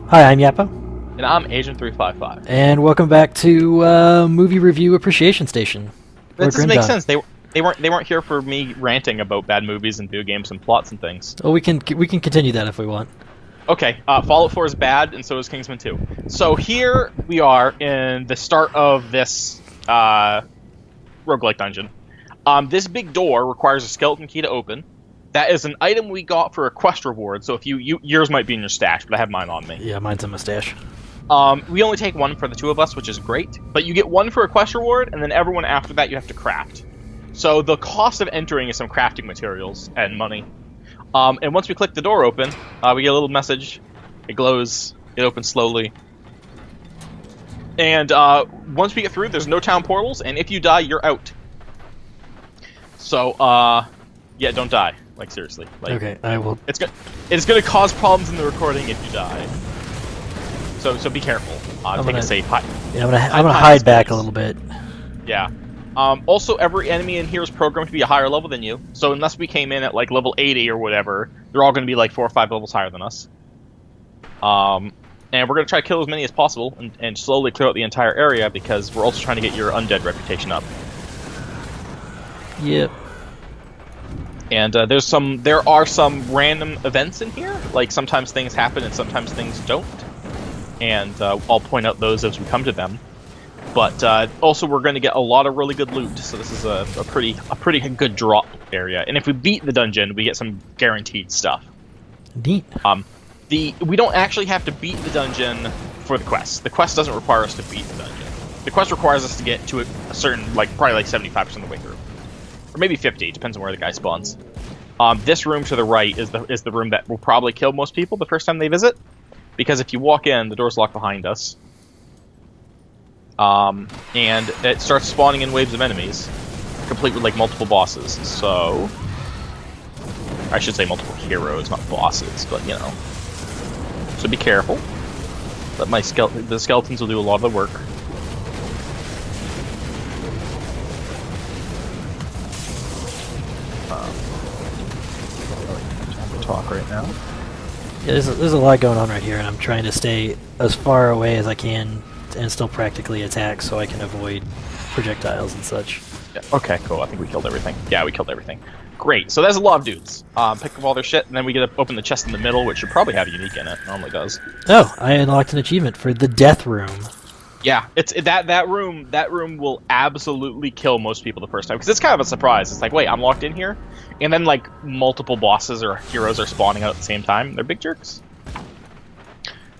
Hi, I'm Yappo. And I'm Agent 355. And welcome back to Movie Review Appreciation Station. That doesn't make sense. They weren't here for me ranting about bad movies and video games and plots and things. Well, we can continue that if we want. Okay, Fallout 4 is bad, and so is Kingsman 2. So here we are in the start of this roguelike dungeon. This big door requires a skeleton key to open. That is an item we got for a quest reward, so if yours might be in your stash, but I have mine on me. Yeah, mine's in my stash. We only take one for the two of us, which is great, but you get one for a quest reward, and then everyone after that you have to craft. So the cost of entering is some crafting materials and money. And once we click the door open, we get a little message. It glows. It opens slowly. And once we get through, there's no town portals, and if you die, you're out. So, yeah, don't die. Like, seriously. Like, okay, I will. It's gonna cause problems in the recording if you die. So be careful. Take a safe hide. Yeah, I'm gonna hide back a little bit. Yeah. Also, every enemy in here is programmed to be a higher level than you. So unless we came in at like level 80 or whatever, they're all going to be like 4 or 5 levels higher than us. And we're going to try to kill as many as possible and slowly clear out the entire area because we're also trying to get your undead reputation up. Yep. And there are some random events in here. Like sometimes things happen and sometimes things don't. And I'll point out those as we come to them. But also, we're going to get a lot of really good loot, so this is a pretty good drop area. And if we beat the dungeon, we get some guaranteed stuff. Neat. We don't actually have to beat the dungeon for the quest. The quest doesn't require us to beat the dungeon. The quest requires us to get to a certain, probably like 75% of the way through, or maybe 50, depends on where the guy spawns. This room to the right is the room that will probably kill most people the first time they visit, because if you walk in, the door's locked behind us. And it starts spawning in waves of enemies, complete with like multiple bosses. So, I should say multiple heroes, not bosses, but you know. So be careful. Let the skeletons will do a lot of the work. Time to talk right now. Yeah, there's a lot going on right here, and I'm trying to stay as far away as I can and still practically attack so I can avoid projectiles and such. Yeah, okay, cool. I think we killed everything. Yeah, we killed everything. Great. So there's a lot of dudes. Pick up all their shit, and then we get to open the chest in the middle, which should probably have unique in it. It normally does. Oh, I unlocked an achievement for the death room. Yeah, that room. That room will absolutely kill most people the first time because it's kind of a surprise. It's like, wait, I'm locked in here, and then like multiple bosses or heroes are spawning out at the same time. They're big jerks.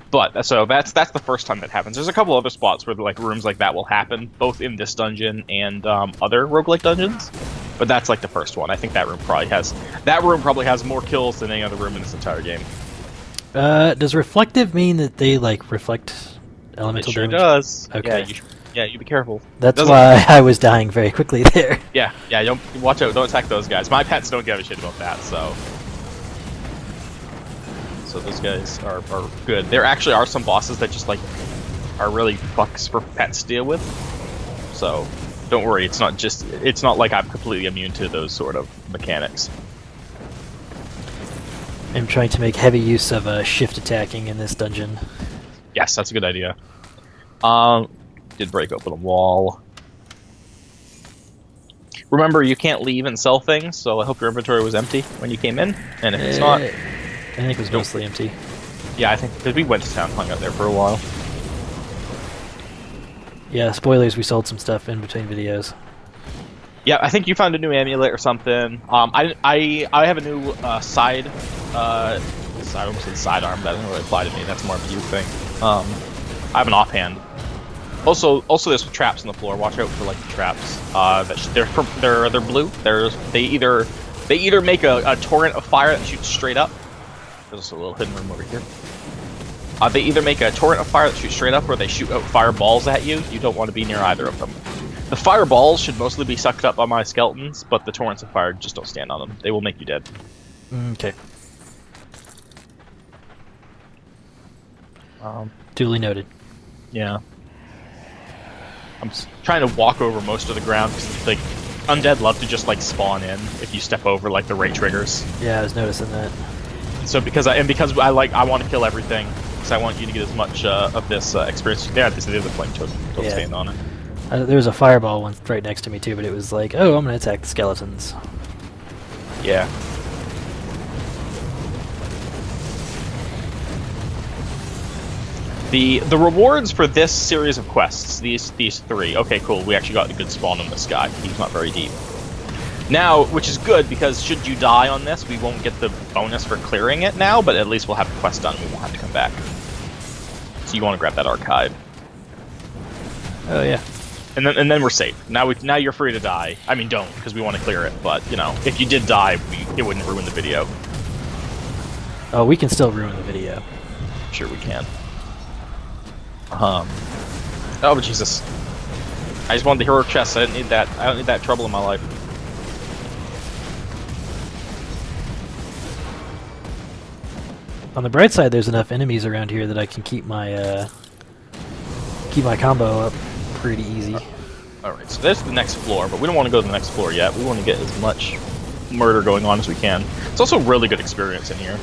But so that's the first time that happens. There's a couple other spots where like rooms like that will happen, both in this dungeon and other roguelike dungeons. But that's like the first one. I think that room probably has more kills than any other room in this entire game. Does reflective mean that they like reflect elemental damage? It sure does. Okay. Yeah, you be careful. That's why I was dying very quickly there. Yeah. Don't watch out. Don't attack those guys. My pets don't give a shit about that. So those guys are good. There actually are some bosses that just like are really fucks for pets to deal with. So don't worry, it's not like I'm completely immune to those sort of mechanics. I'm trying to make heavy use of shift attacking in this dungeon. Yes, that's a good idea. Did break open a wall. Remember, you can't leave and sell things, so I hope your inventory was empty when you came in. And if it's not, I think it was mostly empty. Yeah, I think because we went to town, hung out there for a while. Yeah, spoilers. We sold some stuff in between videos. Yeah, I think you found a new amulet or something. I have a new side. I almost said sidearm, but that doesn't really apply to me. That's more of a you thing. I have an offhand. Also, there's traps on the floor. Watch out for like the traps. They're blue. They either make a torrent of fire that shoots straight up. There's a little hidden room over here. They either make a torrent of fire that shoots straight up, or they shoot out fireballs at you. You don't want to be near either of them. The fireballs should mostly be sucked up by my skeletons, but the torrents of fire just don't stand on them. They will make you dead. Okay. Duly noted. Yeah. I'm trying to walk over most of the ground because like undead love to just like spawn in if you step over like the right triggers. Yeah, I was noticing that. So because I want to kill everything, because I want you to get as much of this experience. Yeah, this is the other flame totem. Don't stand on it. There was a fireball one right next to me too, but it was like, oh, I'm gonna attack the skeletons. Yeah. The rewards for this series of quests, these three. Okay, cool. We actually got a good spawn on this guy. He's not very deep. Now, which is good, because should you die on this, we won't get the bonus for clearing it now, but at least we'll have the quest done and we won't have to come back. So you want to grab that archive. Oh yeah. And then we're safe. Now you're free to die. I mean, don't, because we want to clear it, but, you know, if you did die, it wouldn't ruin the video. Oh, we can still ruin the video. Sure we can. Oh, Jesus. I just wanted the hero chest. I didn't need that. I don't need that trouble in my life. On the bright side, there's enough enemies around here that I can keep my combo up pretty easy. Alright, so there's the next floor, but we don't want to go to the next floor yet. We want to get as much murder going on as we can. It's also a really good experience in here.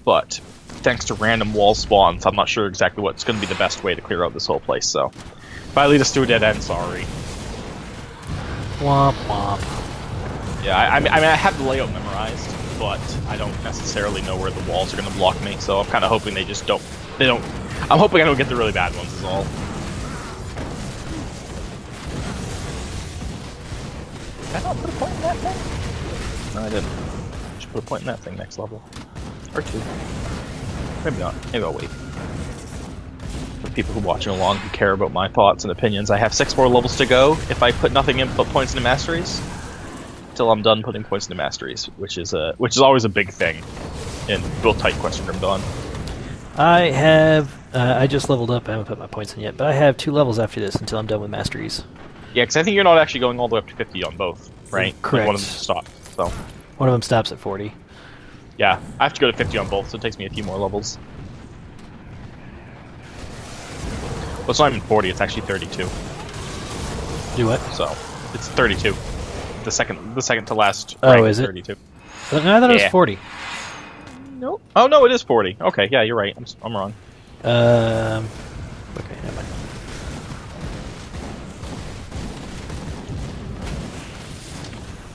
But thanks to random wall spawns, I'm not sure exactly what's going to be the best way to clear out this whole place, so if I lead us to a dead end, sorry. Womp womp. Yeah, I mean, I have the layout memorized, but I don't necessarily know where the walls are going to block me, so I'm kind of hoping they just don't... I'm hoping I don't get the really bad ones is all. Did I not put a point in that thing? No, I didn't. I should put a point in that thing next level. Or two. Maybe not. Maybe I'll wait. For people who are watching along who care about my thoughts and opinions, I have 6 more levels to go if I put nothing in but points into masteries. Till I'm done putting points into masteries, which is always a big thing in both Tight Quest and Grim Dawn. I have... I just leveled up. I haven't put my points in yet, but I have 2 levels after this until I'm done with masteries. Yeah, because I think you're not actually going all the way up to 50 on both, right? Correct. Like one of them stops, so... One of them stops at 40. Yeah, I have to go to 50 on both, so it takes me a few more levels. Well, it's not even 40, it's actually 32. Do what? So, it's 32. The second to last Oh, rank is it? 32. No, I thought it was 40. Nope. Oh, no, it is 40. Okay, yeah, you're right. I'm wrong. Okay, never mind.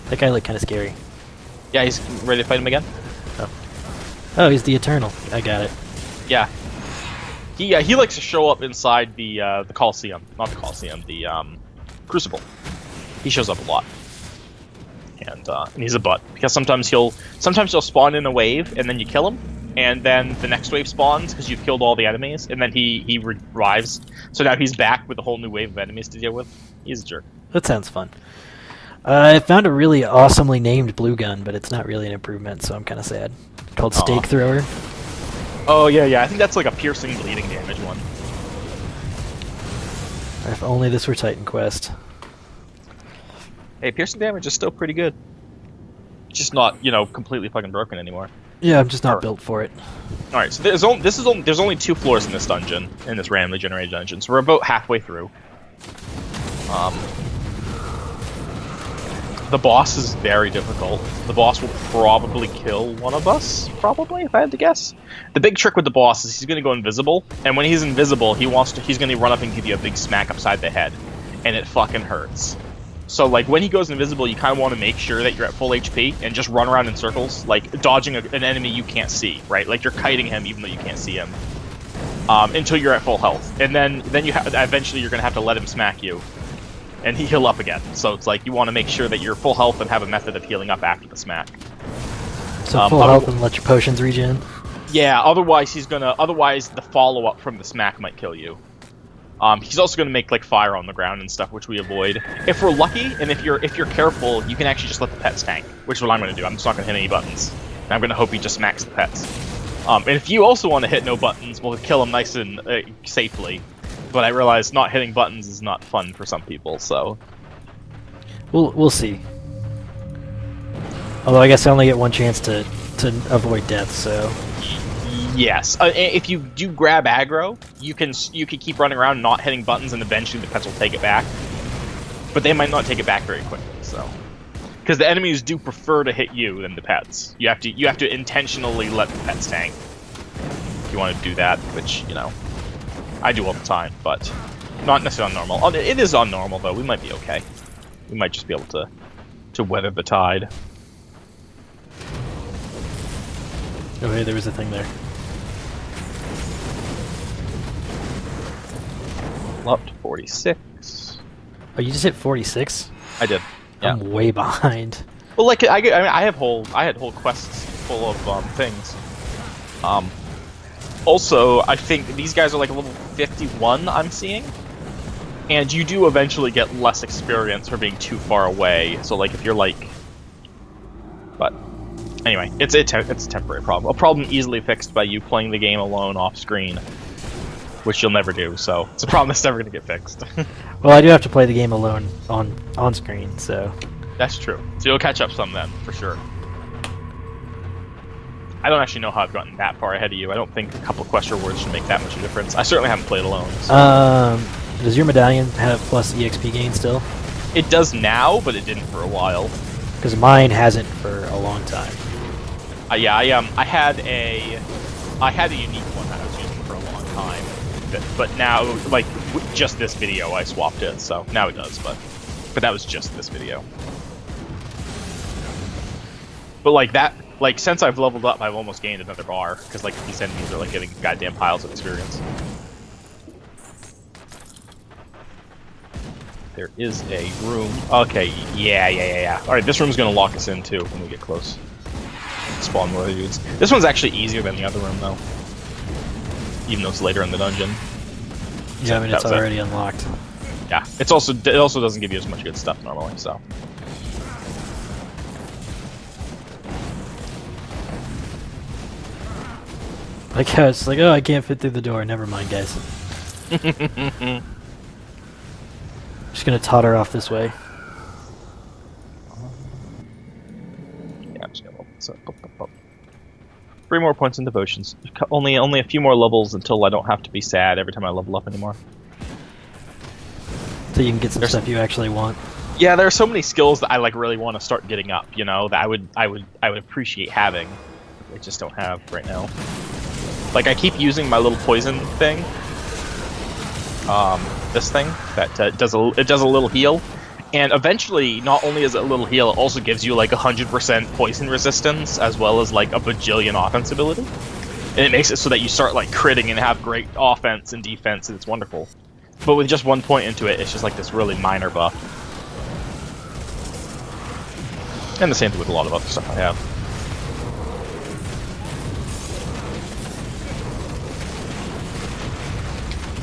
That guy looked kind of scary. Yeah, he's ready to fight him again? Oh, he's the Eternal. I got it. Yeah. He likes to show up inside the Coliseum. Not the Coliseum, the Crucible. He shows up a lot. And he's a butt. Because sometimes he'll spawn in a wave, and then you kill him, and then the next wave spawns because you've killed all the enemies, and then he revives. So now he's back with a whole new wave of enemies to deal with. He's a jerk. That sounds fun. I found a really awesomely named blue gun, but it's not really an improvement, so I'm kind of sad. Called Stake Thrower. Oh, yeah. I think that's like a piercing bleeding damage one. If only this were Titan Quest. Hey, piercing damage is still pretty good. Just not, completely fucking broken anymore. Yeah, I'm just not built for it. Alright, so there's only 2 floors in this dungeon, in this randomly generated dungeon, so we're about halfway through. The boss is very difficult. The boss will probably kill one of us, probably, if I had to guess. The big trick with the boss is he's going to go invisible, and when he's invisible, he's going to run up and give you a big smack upside the head, and it fucking hurts. So, like, when he goes invisible, you kind of want to make sure that you're at full HP and just run around in circles, like, dodging an enemy you can't see, right? Like, you're kiting him even though you can't see him, until you're at full health. And then eventually you're going to have to let him smack you, and heal up again. So it's like, you want to make sure that you're full health and have a method of healing up after the smack. So full health and let your potions regen? Yeah, otherwise the follow-up from the smack might kill you. He's also going to make like fire on the ground and stuff, which we avoid. If we're lucky, and if you're careful, you can actually just let the pets tank, which is what I'm going to do. I'm just not going to hit any buttons. And I'm going to hope he just smacks the pets. And if you also want to hit no buttons, we'll kill him nice and safely. But I realize not hitting buttons is not fun for some people, so... We'll see. Although I guess I only get one chance to avoid death, so... Yes. If you do grab aggro, you can keep running around not hitting buttons, and eventually the pets will take it back. But they might not take it back very quickly, so... because the enemies do prefer to hit you than the pets. You have to intentionally let the pets tank if you want to do that, which, you know, I do all the time, but not necessarily on normal. It is on normal though. We might be okay. We might just be able to weather the tide. Oh, hey, there was a thing there. Up to 46. Oh, you just hit 46? I did. Yeah. I'm way behind. Well, like I mean, I had whole quests full of things. Also, I think these guys are like level 51. I'm seeing, and you do eventually get less experience for being too far away. So, like, if you're like, but anyway, it's a temporary problem. A problem easily fixed by you playing the game alone off screen, which you'll never do. So it's a problem that's never going to get fixed. Well, I do have to play the game alone on screen, so That's true. So you'll catch up some then, for sure. I don't actually know how I've gotten that far ahead of you. I don't think a couple of quest rewards should make that much of a difference. I certainly haven't played alone. So. Does your medallion have plus EXP gain still? It does now, but it didn't for a while. Because mine hasn't for a long time. Yeah, I had a unique one that I was using for a long time, but now, like, just this video, I swapped it, so now it does. But that was just this video. But like that, like since I've leveled up, I've almost gained another bar because like these enemies are like getting goddamn piles of experience. There is a room. Okay, yeah. All right, this room's gonna lock us in too when we get close. Spawn more dudes. This one's actually easier than the other room though, even though it's later in the dungeon. Yeah, I mean it's already unlocked. Yeah, it also doesn't give you as much good stuff normally, so. Like I was like, oh, I can't fit through the door. Never mind, guys. Just gonna totter off this way. Yeah, I'm just gonna level this up. 3 more points in devotions. Only a few more levels until I don't have to be sad every time I level up anymore. So you can get some stuff you actually want. Yeah, there are so many skills that I like really want to start getting up. You know, that I would appreciate having. I just don't have right now. Like I keep using my little poison thing. This thing that does a little heal, and eventually, not only is it a little heal, it also gives you like 100% poison resistance as well as like a bajillion offense ability, and it makes it so that you start like critting and have great offense and defense, and it's wonderful. But with just 1 point into it, it's just like this really minor buff. And the same thing with a lot of other stuff I have.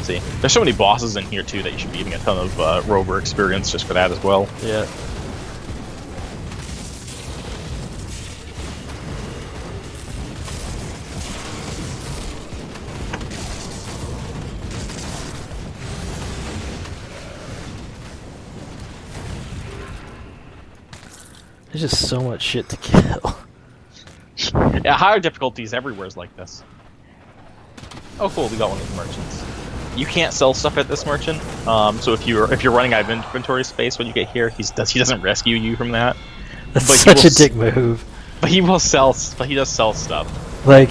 See, there's so many bosses in here too that you should be getting a ton of rover experience just for that as well. Yeah. There's just so much shit to kill. Yeah, higher difficulties everywhere is like this. Oh cool, we got one of the merchants. You can't sell stuff at this merchant, so if you're running out of inventory space when you get here, he doesn't rescue you from that. That's such a dick move. But he will sell. But he does sell stuff. Like,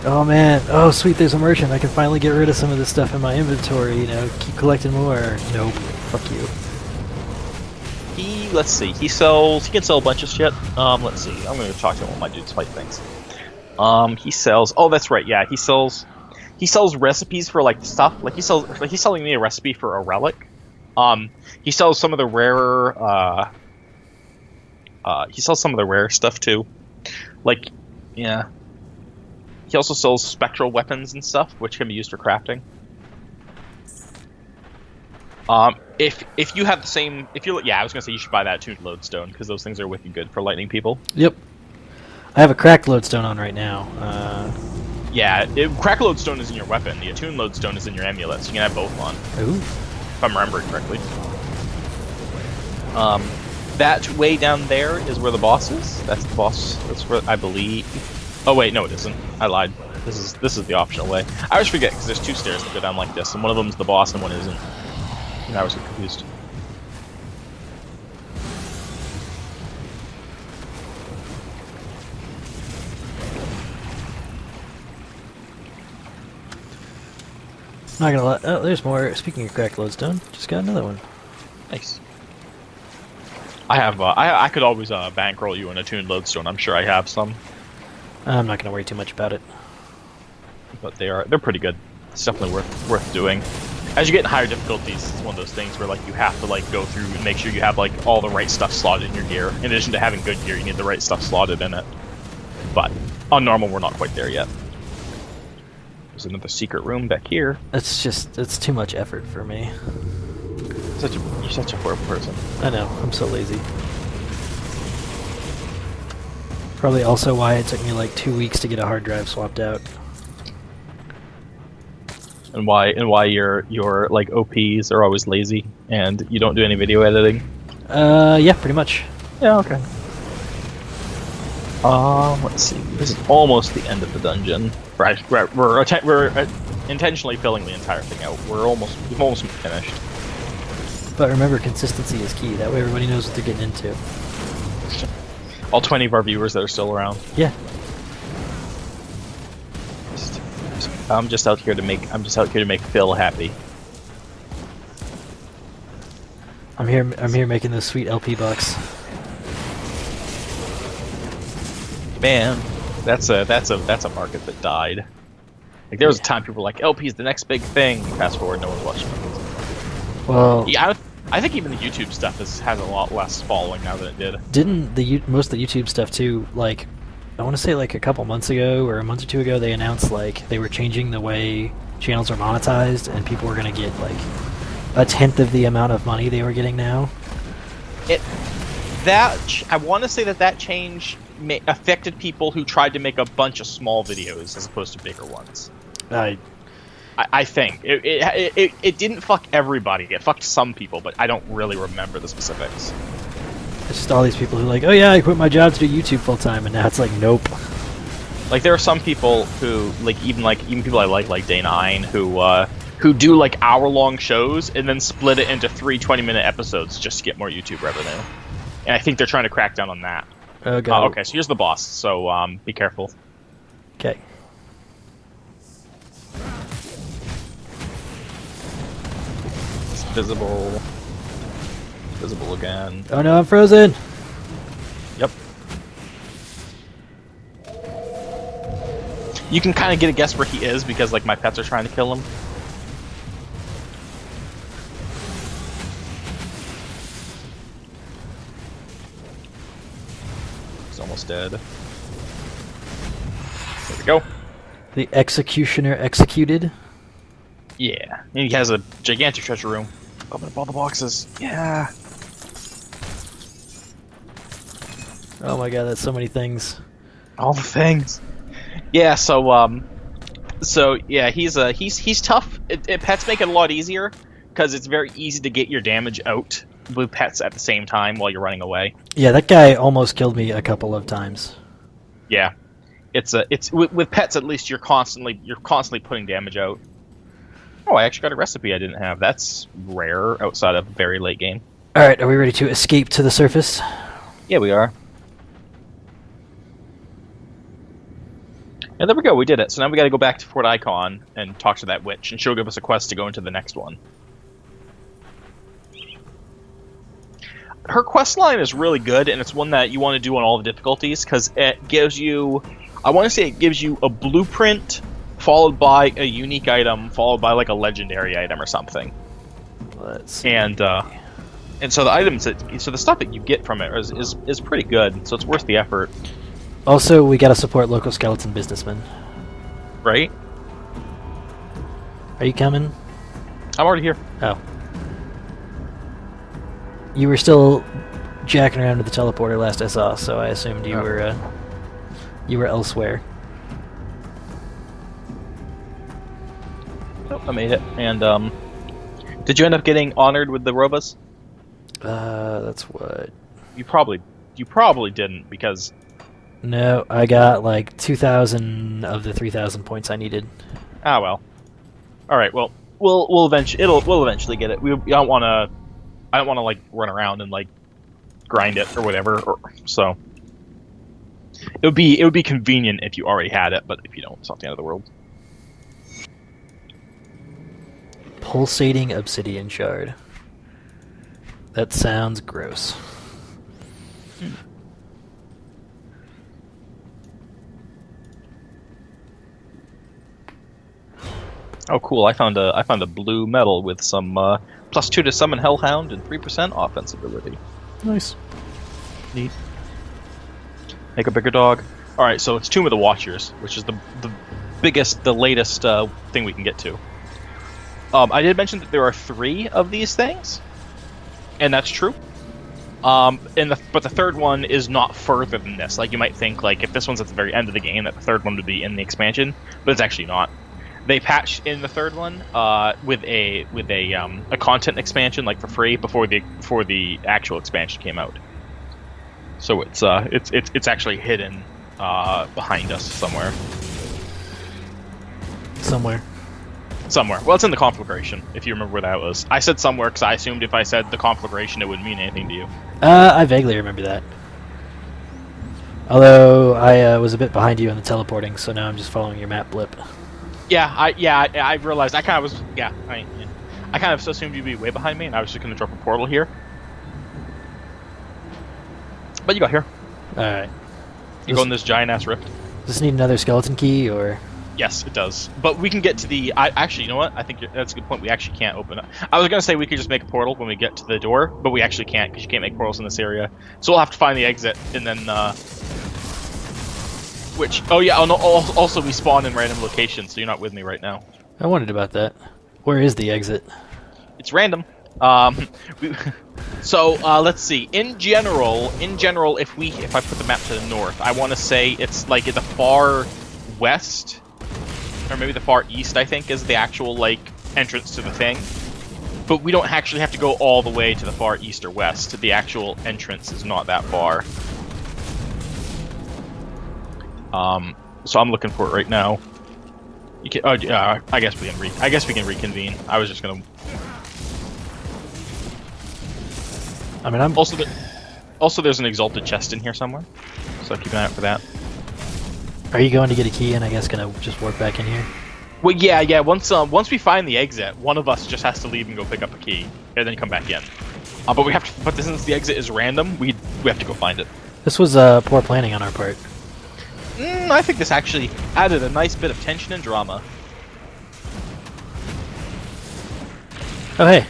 oh man, oh sweet, there's a merchant. I can finally get rid of some of this stuff in my inventory. You know, keep collecting more. Nope, fuck you. Let's see. He can sell a bunch of shit. Let's see. I'm gonna talk to him while my dudes fight things. He sells. Oh, that's right. Yeah, he sells recipes for like stuff. Like he's selling me a recipe for a relic. He sells some of the rarer. He sells some of the rare stuff too. Like, yeah. He also sells spectral weapons and stuff, which can be used for crafting. If you have the same, I was gonna say you should buy that tuned lodestone because those things are wicked good for lightning people. Yep. I have a cracked lodestone on right now. Yeah, cracked lodestone is in your weapon. The attuned lodestone is in your amulet, so you can have both on. Ooh. If I'm remembering correctly. That way down there is where the boss is. That's the boss. That's where I believe. Oh wait, no, it isn't. I lied. This is the optional way. I always forget because there's 2 stairs that go down like this, and one of them's the boss and one isn't. And I was confused. Not gonna lie. Oh, there's more. Speaking of cracked lodestone, just got another one. Nice. I have. I could always bankroll you an attuned lodestone. I'm sure I have some, I'm not gonna worry too much about it. but they're pretty good. It's definitely worth doing. As you get in higher difficulties, it's one of those things where like you have to like go through and make sure you have like all the right stuff slotted in your gear. In addition to having good gear, you need the right stuff slotted in it. But on normal, we're not quite there yet. There's another secret room back here. It's too much effort for me. You're such a poor person. I know, I'm so lazy. Probably also why it took me like 2 weeks to get a hard drive swapped out. And why your like OPs are always lazy and you don't do any video editing. Yeah, pretty much. Yeah, okay. Let's see. This is almost the end of the dungeon. We're intentionally filling the entire thing out. We've almost finished. But remember, consistency is key. That way everybody knows what they're getting into. All 20 of our viewers that are still around. Yeah. I'm just out here to make Phil happy. I'm here making those sweet LP bucks. Man, that's a market that died. Like there was a time people were like LP is the next big thing. Fast forward, no one's watching it. Well, yeah, I think even the YouTube stuff has a lot less following now than it did. Didn't most of the YouTube stuff too, like, I want to say like a couple months ago or a month or two ago, they announced like they were changing the way channels are monetized and people were going to get like a tenth of the amount of money they were getting now. I want to say that change affected people who tried to make a bunch of small videos as opposed to bigger ones. I think it didn't fuck everybody. It fucked some people, but I don't really remember the specifics. It's just all these people who are like, oh yeah, I quit my job to do YouTube full time, and now it's like, nope. Like there are some people who even people I like Day9 who do like hour-long shows and then split it into 3 20-minute episodes just to get more YouTube revenue. And I think they're trying to crack down on that. Okay. Okay, so here's the boss. So be careful. Okay. It's visible. Visible again. Oh no, I'm frozen! Yep. You can kind of get a guess where he is because like my pets are trying to kill him. He's almost dead. There we go. The executioner executed. Yeah. And he has a gigantic treasure room. Open up all the boxes. Yeah. Oh my god, that's so many things. All the things. Yeah, so yeah, he's tough. Pets make it a lot easier because it's very easy to get your damage out with pets at the same time while you're running away. Yeah, that guy almost killed me a couple of times. Yeah, it's with pets at least you're constantly putting damage out. Oh, I actually got a recipe I didn't have. That's rare outside of very late game. All right, are we ready to escape to the surface? Yeah, we are. And there we go, we did it. So now we gotta go back to Fort Icon and talk to that witch, and she'll give us a quest to go into the next one. Her quest line is really good, and it's one that you want to do on all the difficulties, because it gives you... I want to say it gives you a blueprint, followed by a unique item, followed by like a legendary item or something. Let's see. And so the items so the stuff that you get from it is pretty good, so it's worth the effort. Also, we gotta support local skeleton businessmen. Right? Are you coming? I'm already here. Oh. You were still jacking around with the teleporter last I saw, so I assumed you were elsewhere. Nope, I made it. And did you end up getting honored with the robas? That's what... You probably didn't, because... No, I got like 2,000 of the 3,000 points I needed. Ah well. All right. Well, we'll eventually get it. I don't want to like run around and like grind it or whatever. So it would be convenient if you already had it, but if you don't, it's not the end of the world. Pulsating obsidian shard. That sounds gross. Oh, cool! I found a blue metal with some +2 to summon Hellhound and 3% offense ability. Nice. Neat. Make a bigger dog. All right, so it's Tomb of the Watchers, which is the biggest, the latest thing we can get to. I did mention that there are 3 of these things, and that's true. But the third one is not further than this. Like, you might think, like, if this one's at the very end of the game, that the third one would be in the expansion, but it's actually not. They patched in the third one with a content expansion, like, for free before the actual expansion came out. So it's actually hidden behind us somewhere. Somewhere. Well, it's in the conflagration, if you remember where that was. I said somewhere because I assumed if I said the conflagration, it wouldn't mean anything to you. I vaguely remember that. Although I was a bit behind you on the teleporting, so now I'm just following your map blip. I realized I kind of assumed you'd be way behind me, and I was just going to drop a portal here. But you got here. All right. You go in this giant ass rift. Does this need another skeleton key, or? Yes, it does. But we can get to the... actually, you know what? I think that's a good point. We actually can't open it. I was going to say we could just make a portal when we get to the door, but we actually can't, because you can't make portals in this area. So we'll have to find the exit, and then... oh yeah, also we spawn in random locations, so you're not with me right now. I wondered about that. Where is the exit? It's random. Let's see. In general, if I put the map to the north, I want to say it's like at the far west, or maybe the far east, I think, is the actual, like, entrance to the thing. But we don't actually have to go all the way to the far east or west. The actual entrance is not that far. So I'm looking for it right now. You can, I guess we can reconvene. I was just gonna. I mean, I'm also there's an exalted chest in here somewhere, so keep an eye out for that. Are you going to get a key and I guess gonna just work back in here? Well, yeah. Once we find the exit, one of us just has to leave and go pick up a key, and then come back in. But we have to. But since the exit is random, we have to go find it. This was poor planning on our part. I think this actually added a nice bit of tension and drama. Oh, hey.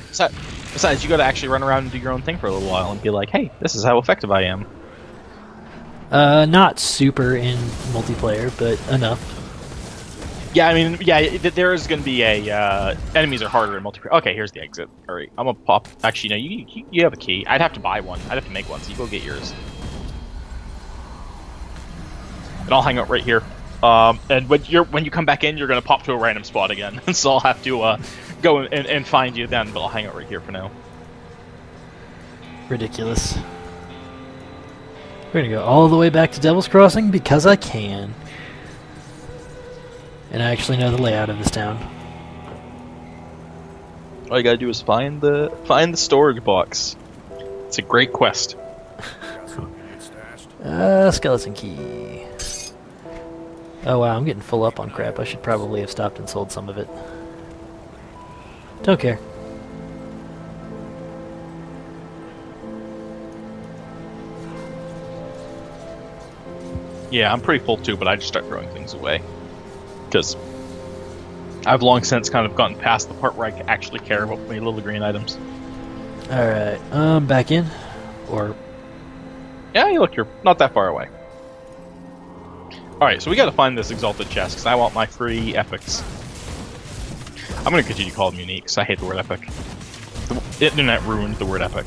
Besides, you gotta actually run around and do your own thing for a little while and be like, hey, this is how effective I am. Not super in multiplayer, but enough. Yeah, I mean, yeah, there is gonna be a, enemies are harder in multiplayer. Okay, here's the exit. Alright, I'm gonna pop, actually, no, you have a key. I'd have to buy one. I'd have to make one, so you go get yours. And I'll hang out right here. And when you come back in, you're gonna pop to a random spot again. So I'll have to go and find you then, but I'll hang out right here for now. Ridiculous. We're gonna go all the way back to Devil's Crossing because I can. And I actually know the layout of this town. All you gotta do is find the storage box. It's a great quest. Skeleton key. Oh wow, I'm getting full up on crap. I should probably have stopped and sold some of it. Don't care. Yeah, I'm pretty full too, but I just start throwing things away. Because I've long since kind of gotten past the part where I actually care about my little green items. Alright, back in? Or... Yeah, you're not that far away. Alright, so we gotta find this exalted chest, because I want my free epics. I'm gonna continue to call them unique, because I hate the word epic. The internet ruined the word epic.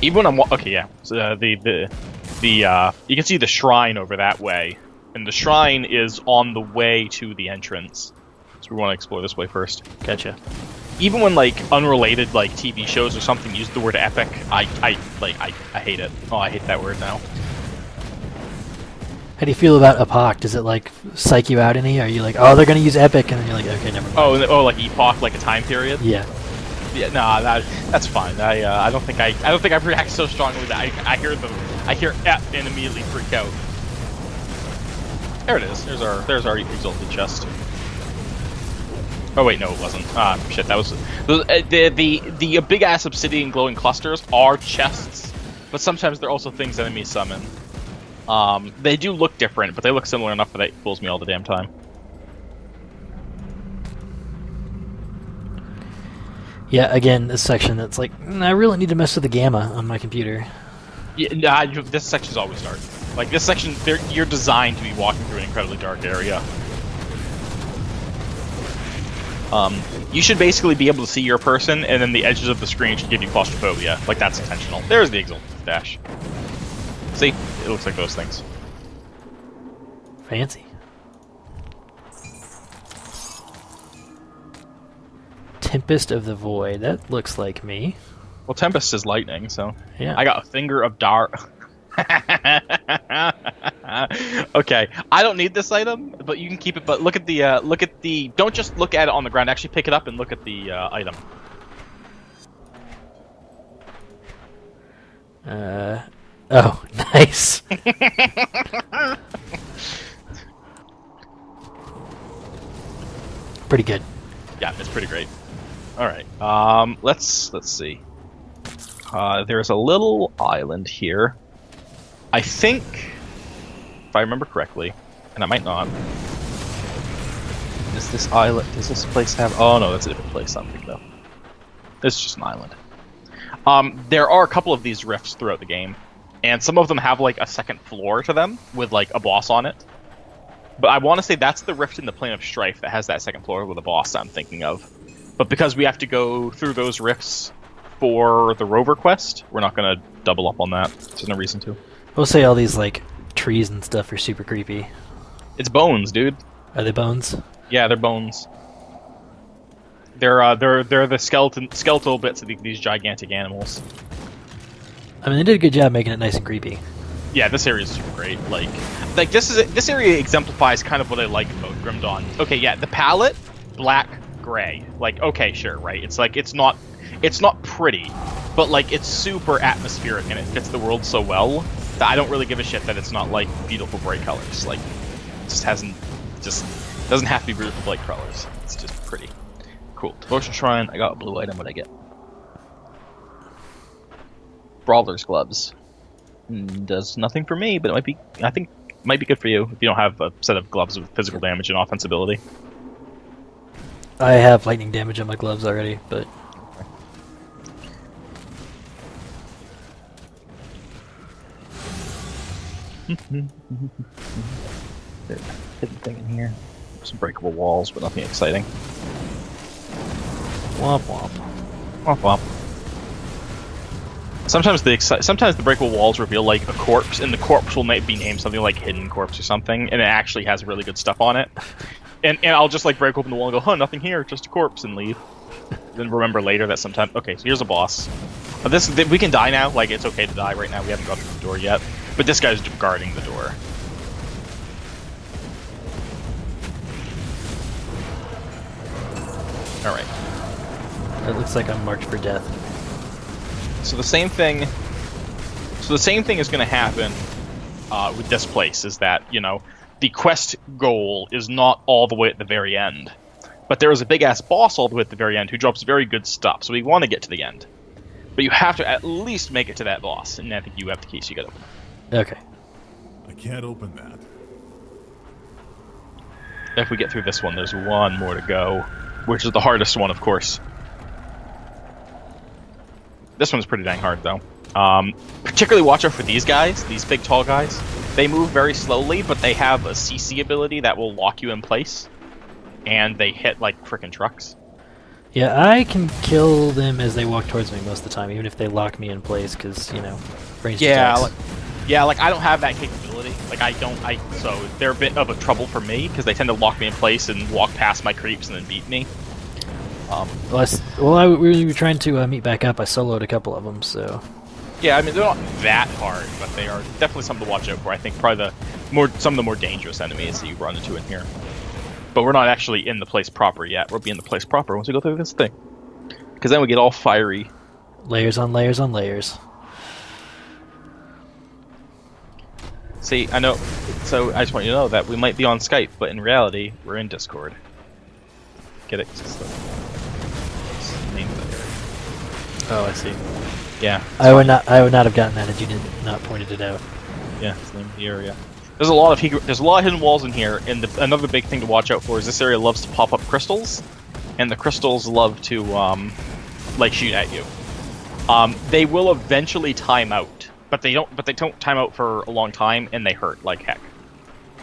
Even when I'm... Okay, yeah. So, you can see the shrine over that way. And the shrine is on the way to the entrance. So we want to explore this way first. Gotcha. Even when, like, unrelated, like, TV shows or something use the word epic, I hate it. Oh, I hate that word now. How do you feel about epoch? Does it, like, psych you out any? Are you like, oh, they're gonna use epic, and then you're like, okay, never mind. Oh, like epoch, like a time period? Yeah. Yeah, nah, that's fine. I don't think I react so strongly that I hear ep and immediately freak out. There it is. There's our exalted chest. Oh wait, no, it wasn't. Ah, shit, that was the big ass obsidian glowing clusters are chests, but sometimes they're also things enemies summon. They do look different, but they look similar enough that it fools me all the damn time. Yeah, again, this section that's like, I really need to mess with the gamma on my computer. Yeah, nah, this section's always dark. Like, this section, you're designed to be walking through an incredibly dark area. You should basically be able to see your person, and then the edges of the screen should give you claustrophobia. Like, that's intentional. There's the exalted dash. See? It looks like those things. Fancy. Tempest of the Void. That looks like me. Well, Tempest is lightning, so... Yeah. I got a Finger of Dar... Okay, I don't need this item, but you can keep it. But look at the don't just look at it on the ground. Actually, pick it up and look at the item. Oh, nice. Pretty good. Yeah, it's pretty great. All right, let's see. There's a little island here. I think, if I remember correctly, and I might not. Does this island? Does this place have? Oh no, that's a different place. I'm thinking of. This is just an island. There are a couple of these rifts throughout the game, and some of them have like a second floor to them with like a boss on it. But I want to say that's the rift in the Plane of Strife that has that second floor with a boss that I'm thinking of. But because we have to go through those rifts for the Rover quest, we're not going to double up on that. There's no reason to. We'll say all these like trees and stuff are super creepy. It's bones, dude. Are they bones? Yeah, they're bones. They're the skeletal bits of these gigantic animals. I mean, they did a good job making it nice and creepy. Yeah, this area is super great. Like this area exemplifies kind of what I like about Grim Dawn. Okay, yeah, the palette, black, gray. Like, okay, sure, right. It's like it's not pretty, but like it's super atmospheric and it fits the world so well that I don't really give a shit that it's not like beautiful bright colors. Like, it just doesn't have to be beautiful bright colors. It's just pretty. Cool. Devotion Shrine. I got a blue item. What I get? Brawler's gloves. Does nothing for me, but it might be. I think it might be good for you if you don't have a set of gloves with physical damage and offense ability. I have lightning damage on my gloves already, but. There's a hidden thing in here. Some breakable walls, but nothing exciting. Womp womp. Womp womp. Sometimes the breakable walls reveal like a corpse, and the corpse will be named something like Hidden Corpse or something, and it actually has really good stuff on it. And I'll just like break open the wall and go, huh, nothing here, just a corpse, and leave. Then remember later that sometime. Okay, so here's a boss. But we can die now. Like, it's okay to die right now. We haven't got through the door yet. But this guy's guarding the door. All right. It looks like I'm marked for death. So the same thing is going to happen with this place. Is that, you know, the quest goal is not all the way at the very end, but there is a big ass boss all the way at the very end who drops very good stuff. So we want to get to the end, but you have to at least make it to that boss, and I think you have the key, so you got to open it. Okay. I can't open that. If we get through this one, there's one more to go, which is the hardest one, of course. This one's pretty dang hard, though. Particularly watch out for these guys, these big tall guys. They move very slowly, but they have a CC ability that will lock you in place. And they hit like frickin' trucks. Yeah, I can kill them as they walk towards me most of the time, even if they lock me in place, because, you know, ranged attacks. Like I don't have that capability. Like so they're a bit of a trouble for me, because they tend to lock me in place and walk past my creeps and then beat me. We were trying to meet back up. I soloed a couple of them, so... Yeah, I mean, they're not that hard, but they are definitely something to watch out for. I think probably some of the more dangerous enemies that you run into in here. But we're not actually in the place proper yet. We'll be in the place proper once we go through this thing. Because then we get all fiery. Layers on layers on layers. See, I know. So I just want you to know that we might be on Skype, but in reality, we're in Discord. get it. It's the name of the area. Oh, I see. Yeah. I would not have gotten that if you did not pointed it out. Yeah, it's the name of the area. There's a lot of hidden walls in here, and another big thing to watch out for is this area loves to pop up crystals, and the crystals love to like shoot at you. They will eventually time out, but they don't time out for a long time, and they hurt like heck.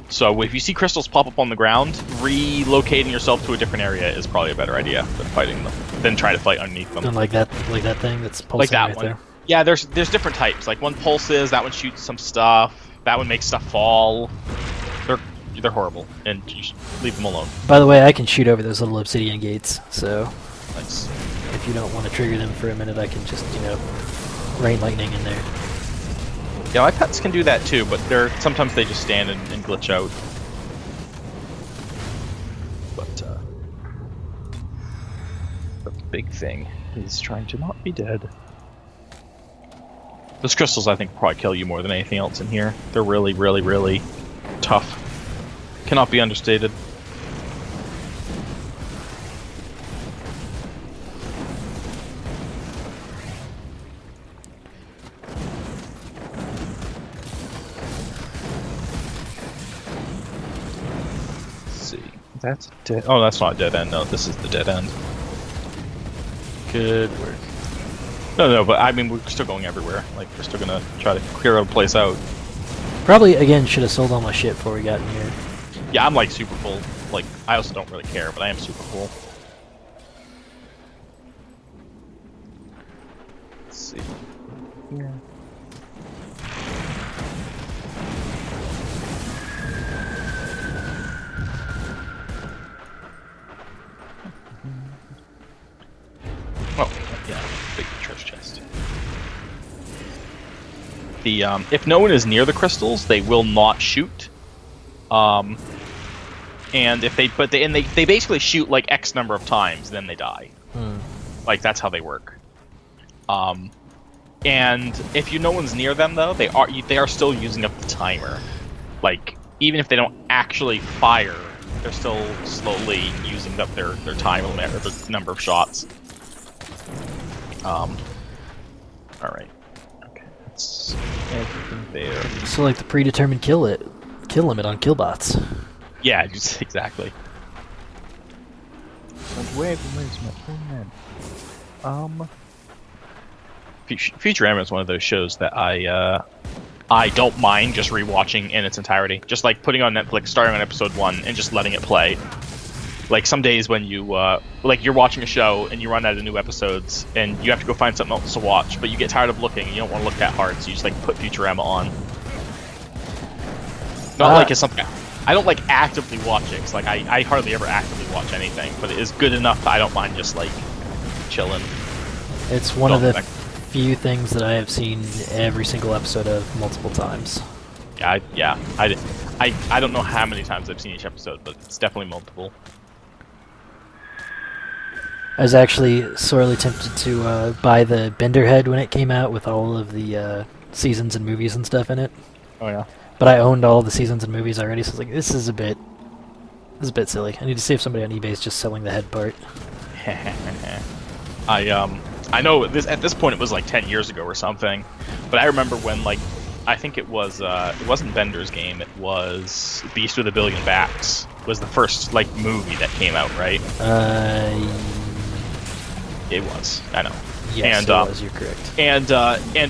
So if you see crystals pop up on the ground, relocating yourself to a different area is probably a better idea than fighting them. Than try to fight underneath them. And like that thing that's pulsing Like that right one. there. Yeah, there's different types. Like one pulses, that one shoots some stuff, that one makes stuff fall. They're horrible, and you should leave them alone. By the way, I can shoot over those little obsidian gates, so Nice. if you don't want to trigger them for a minute, I can just, rain lightning in there. Yeah, my pets can do that too, but sometimes they just stand and glitch out. But the big thing is trying to not be dead. Those crystals, I think, probably kill you more than anything else in here. They're really, really, really tough. Cannot be understated. That's dead. Oh, that's not a dead end. No, this is the dead end. Good work. No, but I mean, we're still going everywhere. Like, we're still gonna try to clear a place out. Probably, again, should have sold all my shit before we got in here. Yeah, I'm like super full. Like, I also don't really care, but I am super full. Let's see. Here. Oh, yeah, big treasure chest. The if no one is near the crystals, they will not shoot. And if they basically shoot like X number of times, then they die. Like that's how they work. And if no one's near them though, they are still using up the timer. Like even if they don't actually fire, they're still slowly using up their time limit or the number of shots. Alright. Okay, that's everything there. So like the predetermined kill limit on killbots. Yeah, just exactly. Where's my phone? Futurama is one of those shows that I don't mind just rewatching in its entirety. Just like putting on Netflix, starting on episode 1, and just letting it play. Like some days when you like you're watching a show and you run out of new episodes and you have to go find something else to watch, but you get tired of looking and you don't want to look that hard, so you just like put Futurama on. Not like it's something I don't like actively watch it, 'cause like I hardly ever actively watch anything, but it is good enough that I don't mind just like chilling. It's one of the few things that I have seen every single episode of multiple times. I don't know how many times I've seen each episode, but it's definitely multiple. I was actually sorely tempted to buy the Bender head when it came out with all of the seasons and movies and stuff in it. Oh yeah. But I owned all the seasons and movies already, so I was like, this is a bit silly. I need to see if somebody on eBay is just selling the head part. I know at this point it was like 10 years ago or something, but I remember when like I think it wasn't Bender's game, it was Beast with a Billion Backs was the first like movie that came out, right? It was. I know. Yes, and, it was. You're correct. And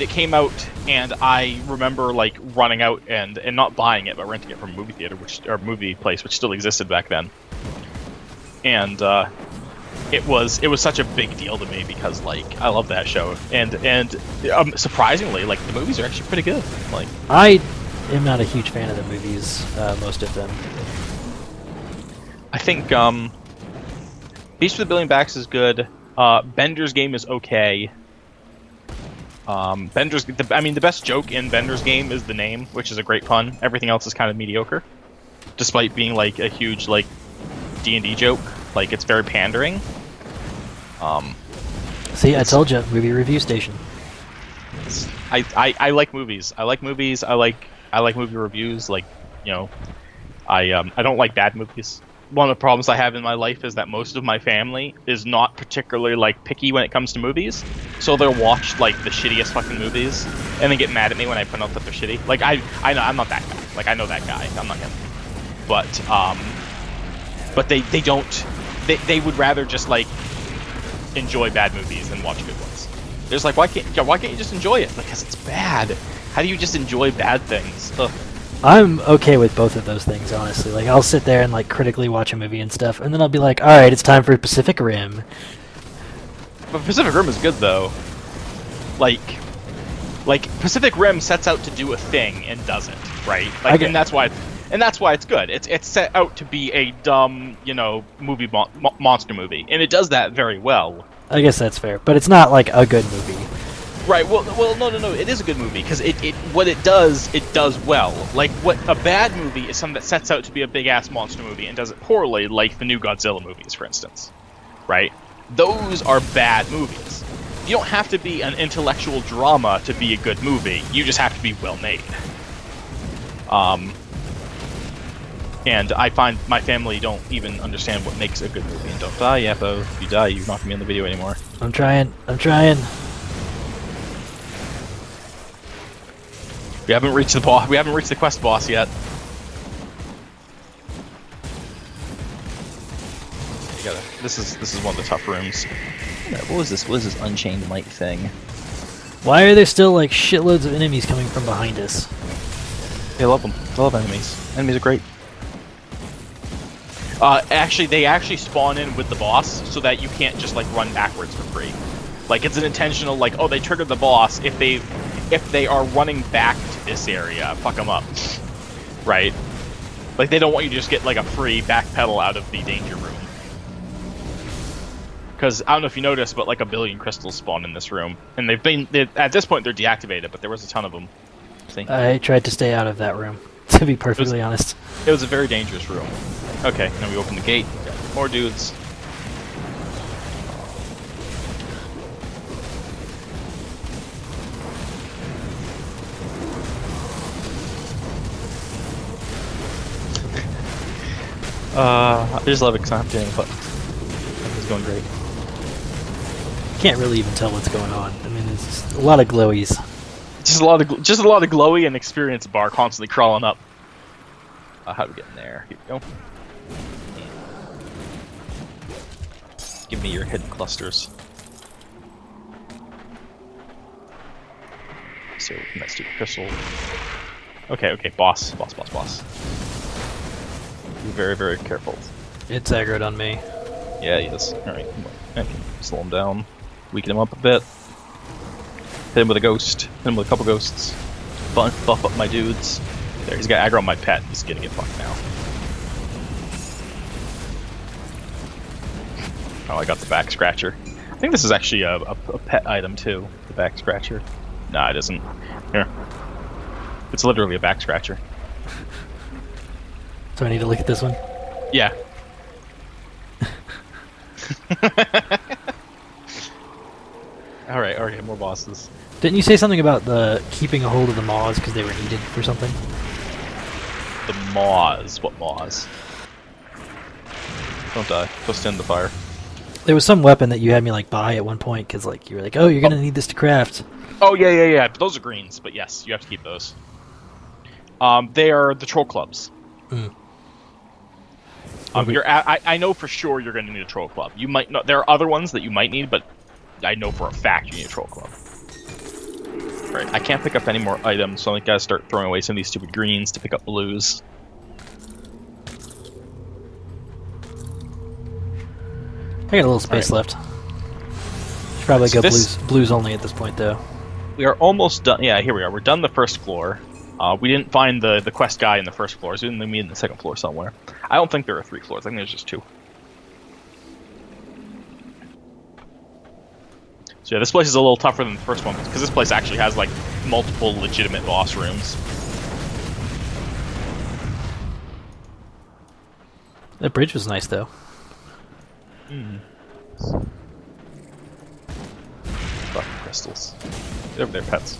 it came out, and I remember like running out and not buying it, but renting it from a movie theater, or movie place, which still existed back then. And it was such a big deal to me because like I love that show, and surprisingly, like the movies are actually pretty good. Like I am not a huge fan of the movies, most of them. I think Beast with a Billion Backs is good. Bender's game is okay. The best joke in Bender's game is the name, which is a great pun. Everything else is kind of mediocre, despite being like a huge like D&D joke. Like it's very pandering. See, I told you, movie review station. I like movies. I like movies. I like movie reviews. Like I don't like bad movies. one of the problems I have in my life is that most of my family is not particularly like picky when it comes to movies. So they'll watch like the shittiest fucking movies and then get mad at me when I point out that they're shitty. Like I know I'm not that guy. Like I know that guy. I'm not him. But they don't. They would rather just like enjoy bad movies than watch good ones. They're just like, why can't you just enjoy it? Because it's bad. How do you just enjoy bad things? Ugh. I'm okay with both of those things, honestly. Like, I'll sit there and like critically watch a movie and stuff, and then I'll be like, all right, it's time for Pacific Rim. But Pacific Rim is good though. Like Pacific Rim sets out to do a thing and doesn't, right? Like, and that's why it's good. It's set out to be a dumb, movie monster movie, and it does that very well. I guess that's fair, but it's not like a good movie. Right. Well, no. It is a good movie because what it does well. Like what a bad movie is something that sets out to be a big ass monster movie and does it poorly, like the new Godzilla movies, for instance. Right. Those are bad movies. You don't have to be an intellectual drama to be a good movie. You just have to be well made. And I find my family don't even understand what makes a good movie. And don't die, Yappo. If you die, you're not gonna be in the video anymore. I'm trying. We haven't reached the boss. We haven't reached the quest boss yet. You gotta. This is one of the tough rooms. What was this? What is this Unchained Might thing? Why are there still like shitloads of enemies coming from behind us? They love them. They love enemies. Enemies are great. Actually, they actually spawn in with the boss, so that you can't just like run backwards for free. Like it's an intentional, like, oh, they triggered the boss. If they are running back to this area, fuck them up. Right? Like they don't want you to just get like a free backpedal out of the danger room. Because I don't know if you noticed, but like a billion crystals spawn in this room, and at this point they're deactivated, but there was a ton of them. See? I tried to stay out of that room, to be perfectly honest. It was a very dangerous room. Okay, now we open the gate. Got more dudes. I just love it because I don't have to do any buttons. It's going great. Can't really even tell what's going on. I mean, it's just a lot of glowies. Just a lot of glowy and experience bar constantly crawling up. How do we get in there? Here we go. Give me your hidden clusters. So that stupid crystal. Okay, boss. Be very, very careful. It's aggroed on me. Yeah, he is. Alright, okay. Slow him down. Weaken him up a bit. Hit him with a ghost. Hit him with a couple ghosts. Buff up my dudes. There, he's got aggro on my pet. He's gonna get fucked now. Oh, I got the back scratcher. I think this is actually a pet item too. The back scratcher. Nah, it isn't. Here. It's literally a back scratcher. So I need to look at this one? Yeah. Alright, more bosses. Didn't you say something about the keeping a hold of the maws because they were needed for something? The maws. What maws? Don't die. Go stand the fire. There was some weapon that you had me like buy at one point because like you were like, oh, you're gonna need this to craft. Oh yeah. Those are greens, but yes, you have to keep those. They are the troll clubs. Mm. I know for sure you're going to need a troll club. You might not. There are other ones that you might need, but I know for a fact you need a troll club. Right. I can't pick up any more items, so I gotta start throwing away some of these stupid greens to pick up blues. I got a little space left. Should probably go blues only at this point, though. We are almost done. Yeah, here we are. We're done the first floor. We didn't find the quest guy in the first floor, so we didn't meet in the second floor somewhere. I don't think there are 3 floors. I think there's just 2. So yeah, this place is a little tougher than the first one, because this place actually has, like, multiple legitimate boss rooms. That bridge was nice, though. Fucking crystals. Get over there, pets.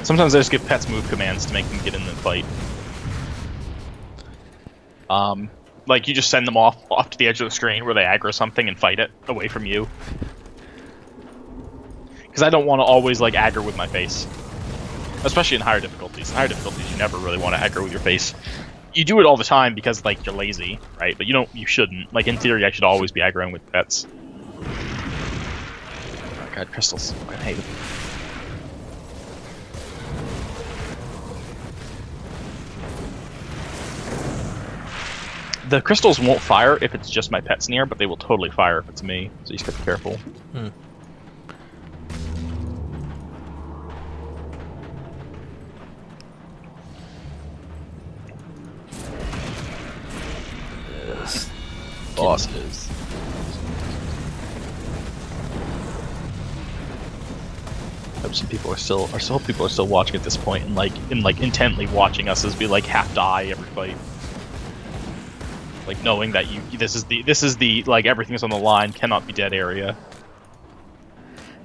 Sometimes I just give pets move commands to make them get in the fight. Like, you just send them off to the edge of the screen where they aggro something and fight it away from you. Because I don't want to always, like, aggro with my face. Especially in higher difficulties. In higher difficulties, you never really want to aggro with your face. You do it all the time because, like, you're lazy, right? But you shouldn't. Like, in theory, I should always be aggroing with pets. Oh god, crystals. I hate them. The crystals won't fire if it's just my pets near, but they will totally fire if it's me, so you just have to be careful. Bosses. I hope some people are still watching at this point and intently watching us as we like half die every fight. Like knowing that this is the like everything's on the line, cannot be dead area.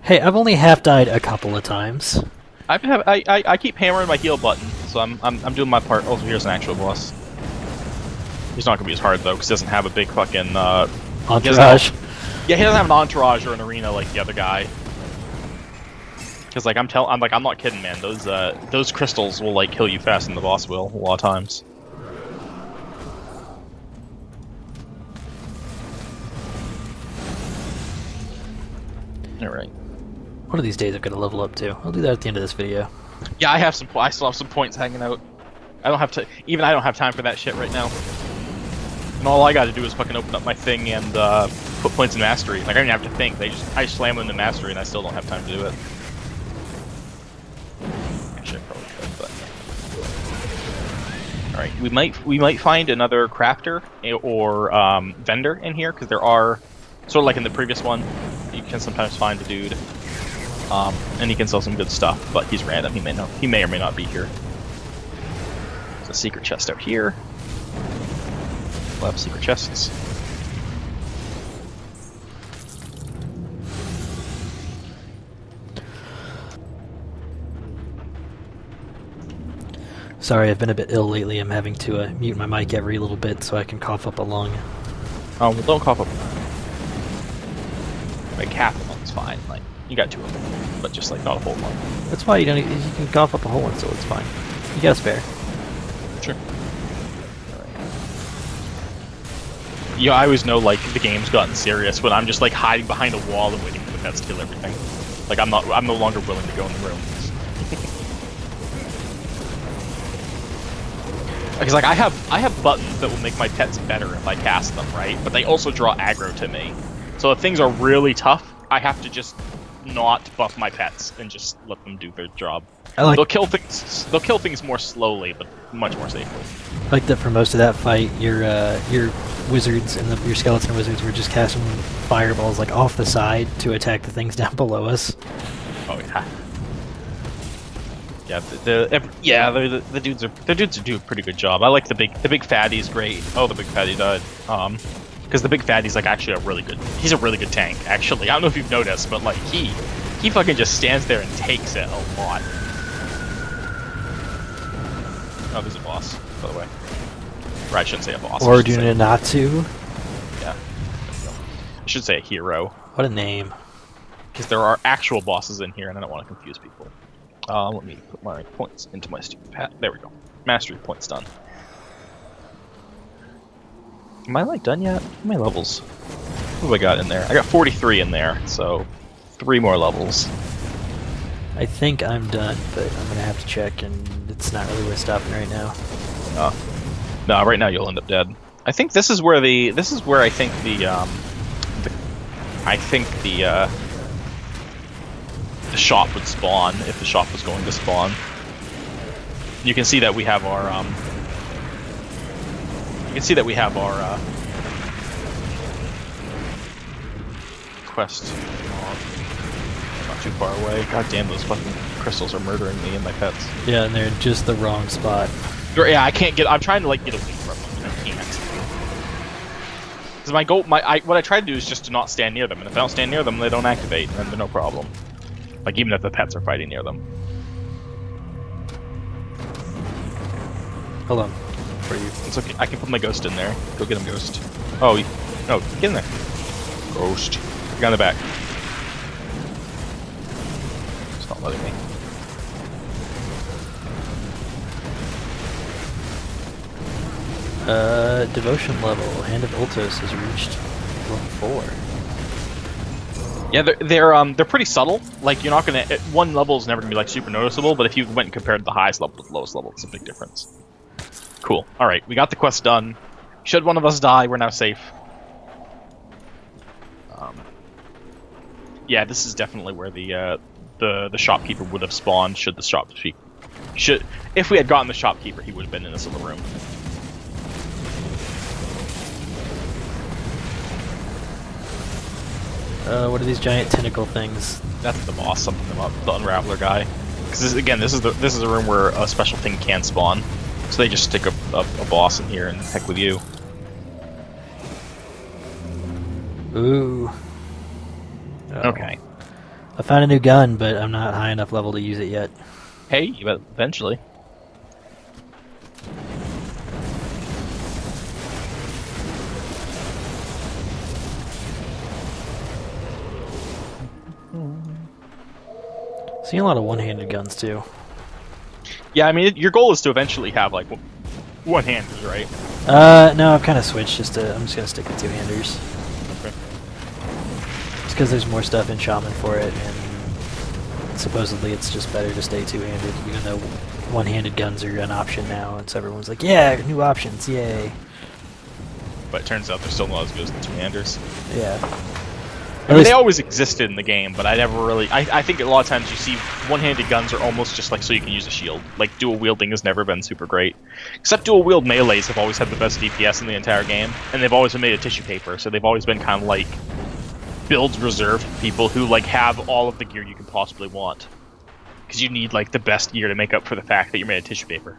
Hey, I've only half died a couple of times. I keep hammering my heal button, so I'm doing my part. Also, here's an actual boss. He's not gonna be as hard though, because he doesn't have a big fucking entourage. Yeah, he doesn't have an entourage or an arena like the other guy. Because like I'm not kidding, man. Those crystals will like kill you faster than the boss will a lot of times. All right. One of these days I'm gonna level up too. I'll do that at the end of this video. Yeah, I still have some points hanging out. I don't have time for that shit right now. And all I gotta do is fucking open up my thing and put points in mastery. Like I don't even have to think. I slam them into mastery and I still don't have time to do it. Actually, I probably could, but all right. We might find another crafter or vendor in here because there are sort of like in the previous one. You can sometimes find a dude, and he can sell some good stuff, but he's random. He may or may not be here. There's a secret chest out here. We'll have secret chests. Sorry, I've been a bit ill lately. I'm having to mute my mic every little bit so I can cough up a lung. Oh, well, don't cough up. Like half a lung's fine. Like you got 2 of them, but just like not a whole lung. That's why you can cough up a whole one, so it's fine. You got a spare. Sure. Yeah, I always know like the game's gotten serious when I'm just like hiding behind a wall and waiting for the pets to kill everything. Like I'm no longer willing to go in the room. Because like I have buttons that will make my pets better if I cast them, right? But they also draw aggro to me. So if things are really tough, I have to just not buff my pets and just let them do their job. They'll kill things more slowly, but much more safely. I like that for most of that fight, your wizards and your skeleton wizards were just casting fireballs like off the side to attack the things down below us. Oh yeah. Yeah, the dudes do a pretty good job. I like the big fatty's great. Oh, the big fatty died. Because the big fatty's like actually he's a really good tank. Actually, I don't know if you've noticed, but like he fucking just stands there and takes it a lot. Oh, there's a boss, by the way. Or I shouldn't say a boss. Or Natsu. Yeah. I should say a hero. What a name. Because there are actual bosses in here, and I don't want to confuse people. Let me put my points into my stupid pad. There we go. Mastery points done. Am I like done yet? How many levels? What have I got in there? I got 43 in there, so 3 more levels. I think I'm done, but I'm gonna have to check, and it's not really worth stopping right now. No, right now you'll end up dead. I think this is where the shop would spawn if the shop was going to spawn. You can see that we have our quest not too far away. God damn, those fucking crystals are murdering me and my pets. Yeah, and they're in just the wrong spot. Yeah, I'm trying to like get away from them, and I can't. Because my goal, what I try to do is just to not stand near them, and if I don't stand near them, they don't activate, and then they're no problem. Like even if the pets are fighting near them. Hold on. for you. It's okay. I can put my ghost in there. Go get him, ghost. Oh, no, get in there. Ghost. Get on the back. It's not letting me. Devotion level. Hand of Ultos has reached level 4. Yeah, they're pretty subtle. Like, you're not gonna... One level is never gonna be, like, super noticeable, but if you went and compared the highest level to the lowest level, it's a big difference. Cool. Alright, we got the quest done. Should one of us die, we're now safe. Yeah, this is definitely where the shopkeeper would have spawned, should the shopkeeper... If we had gotten the shopkeeper, he would have been in this little room. What are these giant tentacle things? That's the boss, something about the Unraveler guy. Because again, this is a room where a special thing can spawn, so they just stick a boss in here and heck with you. Ooh. Oh. Okay. I found a new gun, but I'm not high enough level to use it yet. Hey, but eventually. Seeing a lot of one-handed guns too. Yeah, I mean, your goal is to eventually have like one-handers, right? No, I've kind of switched. I'm just gonna stick with two-handers. Okay. Just because there's more stuff in Shaman for it, and supposedly it's just better to stay two-handed, even though one-handed guns are an option now, and so everyone's like, yeah, new options, yay. But it turns out they're still not as good as the two-handers. Yeah. I mean, they always existed in the game, but I never really... I think a lot of times you see one-handed guns are almost just like so you can use a shield. Like, dual wielding has never been super great. Except dual wield melees have always had the best DPS in the entire game, and they've always been made of tissue paper, so they've always been kind of like build reserved people who like have all of the gear you can possibly want. Because you need like the best gear to make up for the fact that you're made of tissue paper.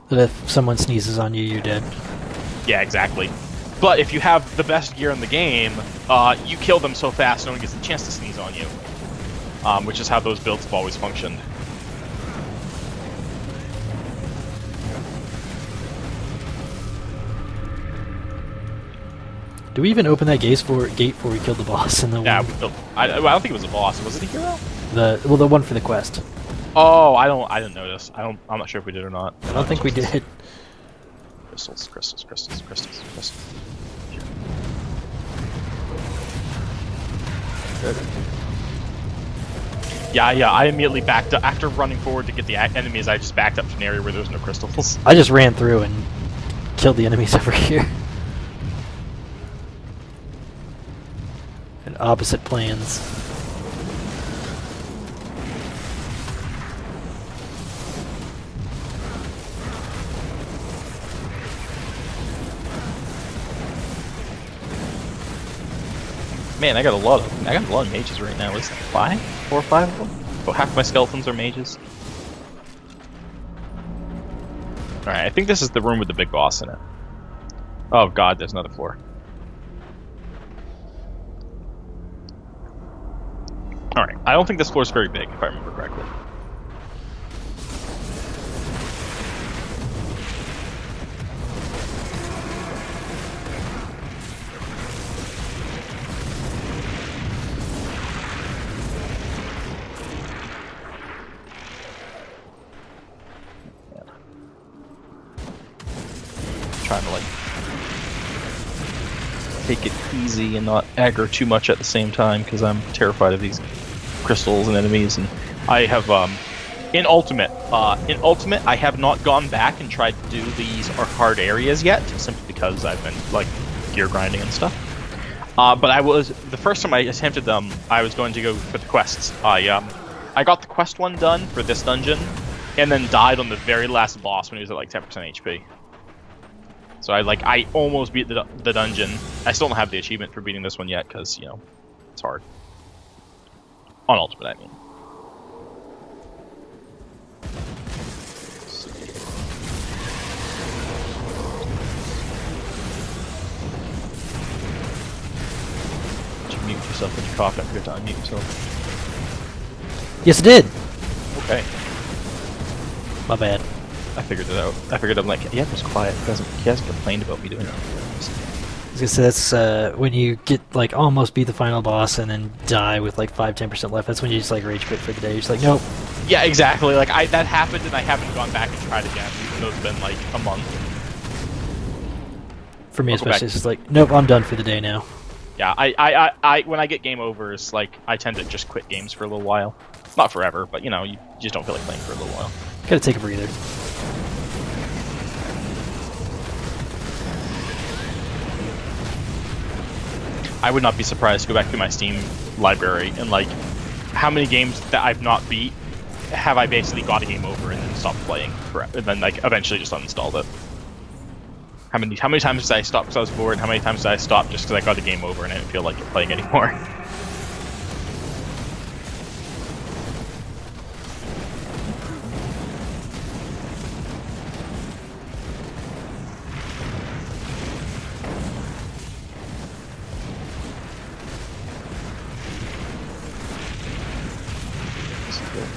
That if someone sneezes on you, you're dead. Yeah, exactly. But if you have the best gear in the game, you kill them so fast no one gets the chance to sneeze on you. Which is how those builds have always functioned. Do we even open that gate before we killed the boss in the Yeah, one? I don't think it was a boss. Was it a hero? The one for the quest. Oh, I didn't notice. I'm not sure if we did or not. I don't think we did. Crystals, crystals, crystals, crystals, crystals. Yeah, I immediately backed up. After running forward to get the enemies, I just backed up to an area where there was no crystals. I just ran through and killed the enemies over here. And opposite plans. Man, I got a lot of mages right now. Is that 4 or 5 of them? Oh, half my skeletons are mages. Alright, I think this is the room with the big boss in it. Oh god, there's another floor. Alright, I don't think this floor is very big, if I remember correctly. Trying to like take it easy and not aggro too much at the same time because I'm terrified of these crystals and enemies. And I have in ultimate I have not gone back and tried to do these hard areas yet, simply because I've been like gear grinding and stuff. But the first time I attempted them, I was going to go for the quests. I got the quest one done for this dungeon, and then died on the very last boss when he was at like 10% HP. So I almost beat the dungeon. I still don't have the achievement for beating this one yet because, you know, it's hard. On ultimate, I mean. Did you mute yourself when you coughed? I forgot to unmute yourself. Yes, it did. Okay. My bad. I figured it out. I figured I'm like, yeah, it was quiet. He hasn't complained about me doing it. I was gonna say that's when you get like almost beat the final boss and then die with like 5-10% left. That's when you just like rage quit for the day. You're just like, nope. Yeah, exactly. Like that happened, and I haven't gone back and tried again, even though it's been like a month. For me I'll go especially, back. it's just like, nope, I'm done for the day now. Yeah, I when I get game overs, like I tend to just quit games for a little while. Not forever, but you know, you just don't feel like playing for a little while. Gotta take a breather. I would not be surprised to go back through my Steam library and like how many games that I've not beat have I basically got a game over and then stopped playing forever, and then like eventually just uninstalled it. How many times did I stop because I was bored? How many times did I stop just because I got a game over and I didn't feel like playing anymore?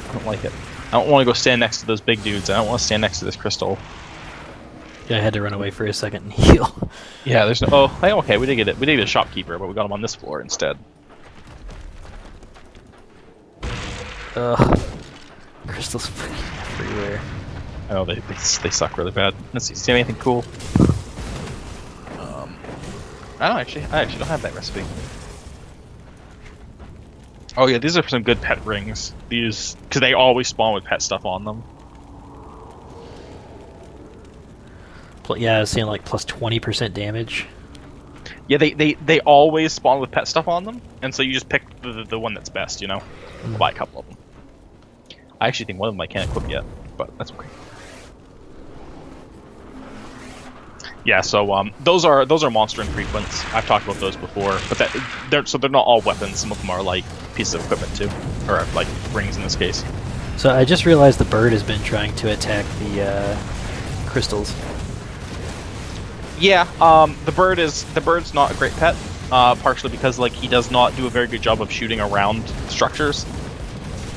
I don't like it. I don't want to go stand next to those big dudes. I don't want to stand next to this crystal. Yeah, I had to run away for a second and heal. Yeah, there's no. Oh, hey, okay, we did get it. We did get a shopkeeper, but we got him on this floor instead. Ugh. Crystals freaking everywhere. I know they suck really bad. Let's see. See anything cool? I actually don't have that recipe. Oh yeah, these are some good pet rings. These because they always spawn with pet stuff on them. Yeah, I was seeing like plus 20% damage. Yeah, they always spawn with pet stuff on them, and so you just pick the one that's best. You know, buy a couple of them. I actually think one of them I can't equip yet, but that's okay. Yeah, so those are monster infrequents. I've talked about those before, but they're not all weapons. Some of them are like pieces of equipment too, or like rings in this case. So I just realized the bird has been trying to attack the crystals. Yeah, the bird's not a great pet, partially because like he does not do a very good job of shooting around structures.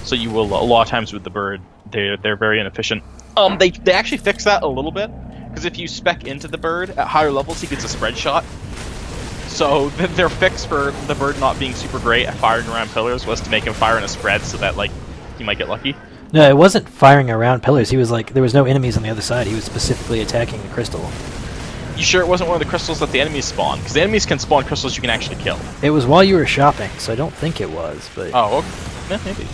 So you will a lot of times with the bird, they're very inefficient. They actually fix that a little bit, because if you spec into the bird at higher levels, he gets a spread shot. So their fix for the bird not being super great at firing around pillars was to make him fire in a spread, so that like he might get lucky. No, it wasn't firing around pillars. He was like, there was no enemies on the other side. He was specifically attacking the crystal. You sure it wasn't one of the crystals that the enemies spawn? Because the enemies can spawn crystals you can actually kill. It was while you were shopping, so I don't think it was, but... Oh, okay. Yeah, maybe.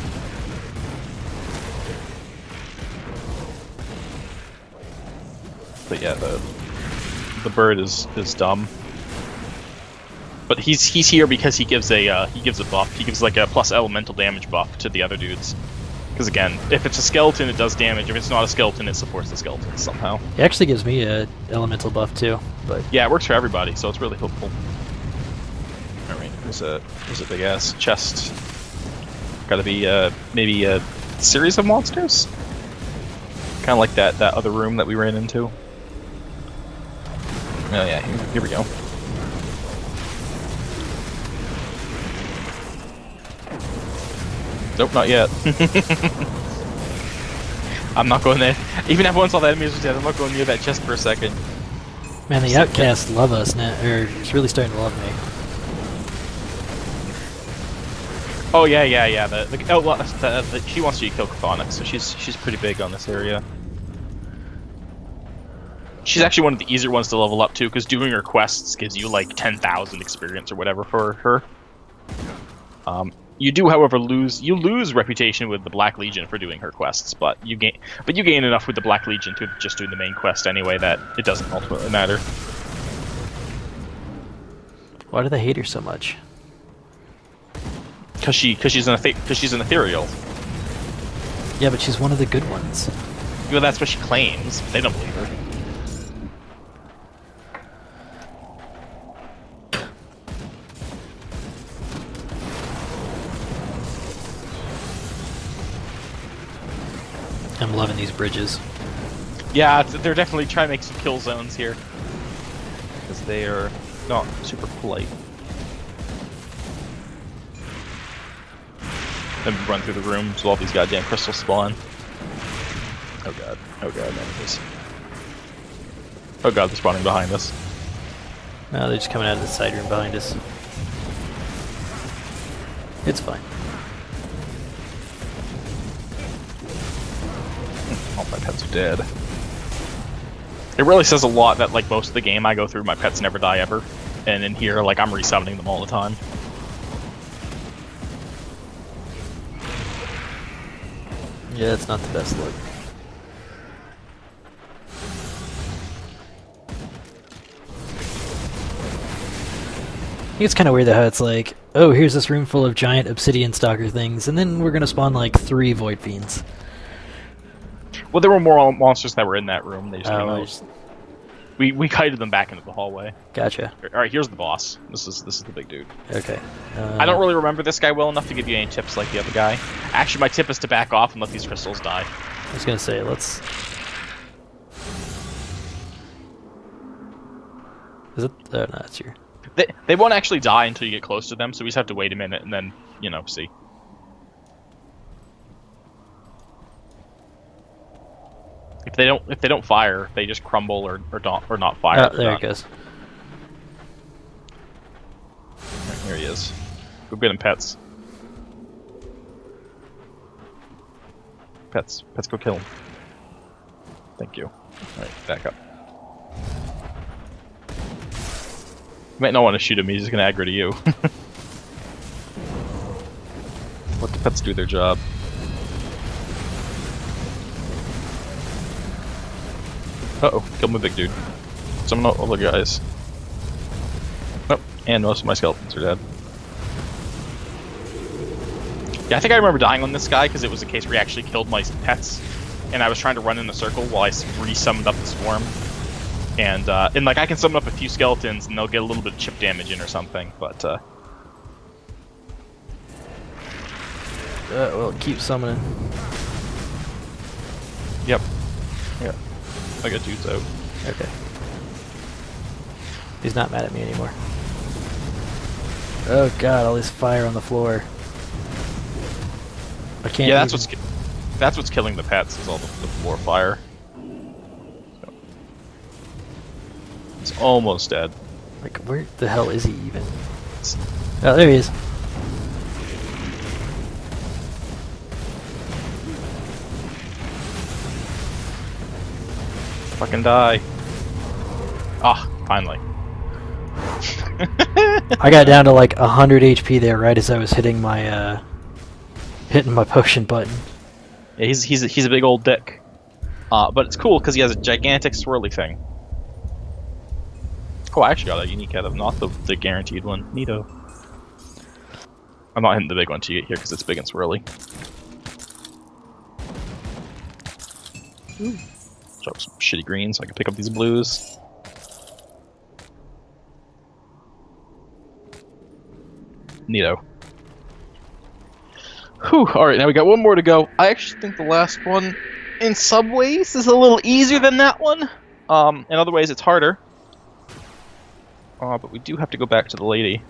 But yeah, the bird is dumb. But he's here because he gives a buff. He gives like a plus elemental damage buff to the other dudes. Because again, if it's a skeleton, it does damage. If it's not a skeleton, it supports the skeleton somehow. It actually gives me a elemental buff too, but... Yeah, it works for everybody, so it's really helpful. Alright, there's a big ass chest. Gotta be maybe a series of monsters? Kinda like that other room that we ran into. Oh yeah, here we go. Nope, not yet. I'm not going there. Even if once all the enemies are dead, I'm not going near that chest for a second. Man, the outcasts love us now, or it's really starting to love me. Oh yeah. She wants you to kill Chthonic, so she's pretty big on this area. She's actually one of the easier ones to level up too, because doing her quests gives you like 10,000 experience or whatever for her. You do, however, lose reputation with the Black Legion for doing her quests, but you gain enough with the Black Legion to just do the main quest anyway that it doesn't ultimately matter. Why do they hate her so much? Because she's an ethereal. Yeah, but she's one of the good ones. Well, that's what she claims. They don't believe her. I'm loving these bridges. Yeah, they're definitely trying to make some kill zones here. Because they are not super polite. Then run through the rooms while all these goddamn crystals spawn. Oh god. Oh god, enemies. Oh god, they're spawning behind us. No, they're just coming out of the side room behind us. It's fine. All my pets are dead. It really says a lot that like most of the game I go through, my pets never die ever. And in here, like I'm resummoning them all the time. Yeah, that's not the best look. I think it's kind of weird though how it's like, oh, here's this room full of giant obsidian stalker things, and then we're gonna spawn like 3 void fiends. Well, there were more monsters that were in that room. They just came Oh, out. We kited them back into the hallway. Gotcha. All right, here's the boss. This is the big dude. Okay. I don't really remember this guy well enough to give you any tips like the other guy. Actually, my tip is to back off and let these crystals die. I was gonna say, let's... Is it? Oh, no, that's your... They won't actually die until you get close to them, so we just have to wait a minute and then, you know, see. If they don't fire, they just crumble or not fire. Oh, there it goes. Right, here he is. Go get him, pets. Pets, go kill him. Thank you. Alright, back up. You might not want to shoot him, he's just gonna aggro to you. Let the pets do their job. Uh-oh, killed my big dude. Some of the other guys. Oh, and most of my skeletons are dead. Yeah, I think I remember dying on this guy because it was a case where he actually killed my pets, and I was trying to run in a circle while I re-summoned up the swarm. And like I can summon up a few skeletons and they'll get a little bit of chip damage in or something, but well, keep summoning. Yep. Yeah. I got dudes out. Okay. He's not mad at me anymore. Oh god, all this fire on the floor. I can't. Yeah, that's what's killing the pets is all the floor fire. So. He's almost dead. Like, where the hell is he even? Oh, there he is. Fucking die. Ah, finally. I got down to like 100 HP there right as I was hitting my potion button. Yeah, he's a big old dick. But it's cool because he has a gigantic swirly thing. Oh, I actually got a unique out of not the guaranteed one. Neato. I'm not hitting the big one to get here because it's big and swirly. Ooh. Drop some shitty greens so I can pick up these blues. Neato. Whew, alright, now we got one more to go. I actually think the last one, in some ways, is a little easier than that one. In other ways, it's harder. But we do have to go back to the lady.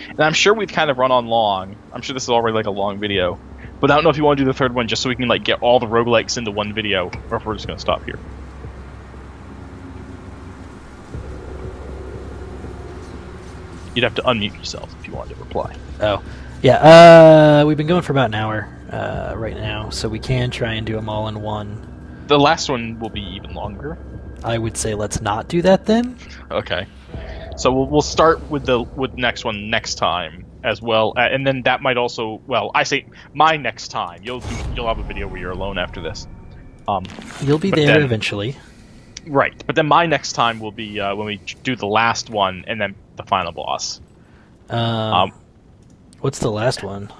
And I'm sure we've kind of run on long. I'm sure this is already like a long video. But I don't know if you want to do the third one just so we can like get all the roguelikes into one video, or if we're just going to stop here. You'd have to unmute yourself if you wanted to reply. Oh. Yeah, we've been going for about an hour right now, so we can try and do them all in one. The last one will be even longer. I would say let's not do that then. Okay. So we'll start with the next one next time as well, and then that might also, well, I say my next time. You'll have a video where you're alone after this. You'll be there eventually. Right, but then my next time will be when we do the last one and then the final boss. What's the last one?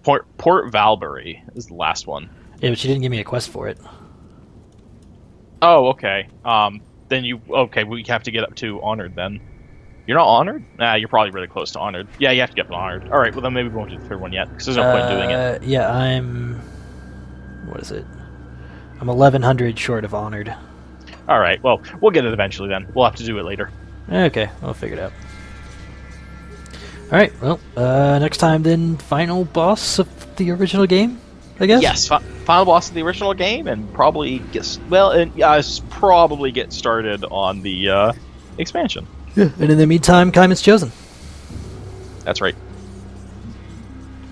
Port Valbury is the last one. Yeah, but you didn't give me a quest for it. Oh, okay. Then we have to get up to Honored then. You're not Honored? Nah, you're probably really close to Honored. Yeah, you have to get up to Honored. Alright, well then maybe we won't do the third one yet, because there's no point in doing it. Yeah, what is it? I'm 1100 short of Honored. Alright, well, we'll get it eventually then. We'll have to do it later. Okay, I'll figure it out. Alright, well, next time then, final boss of the original game? I guess. Yes, final boss of the original game, and probably probably get started on the expansion. Yeah. And in the meantime, Kaiman's chosen. That's right.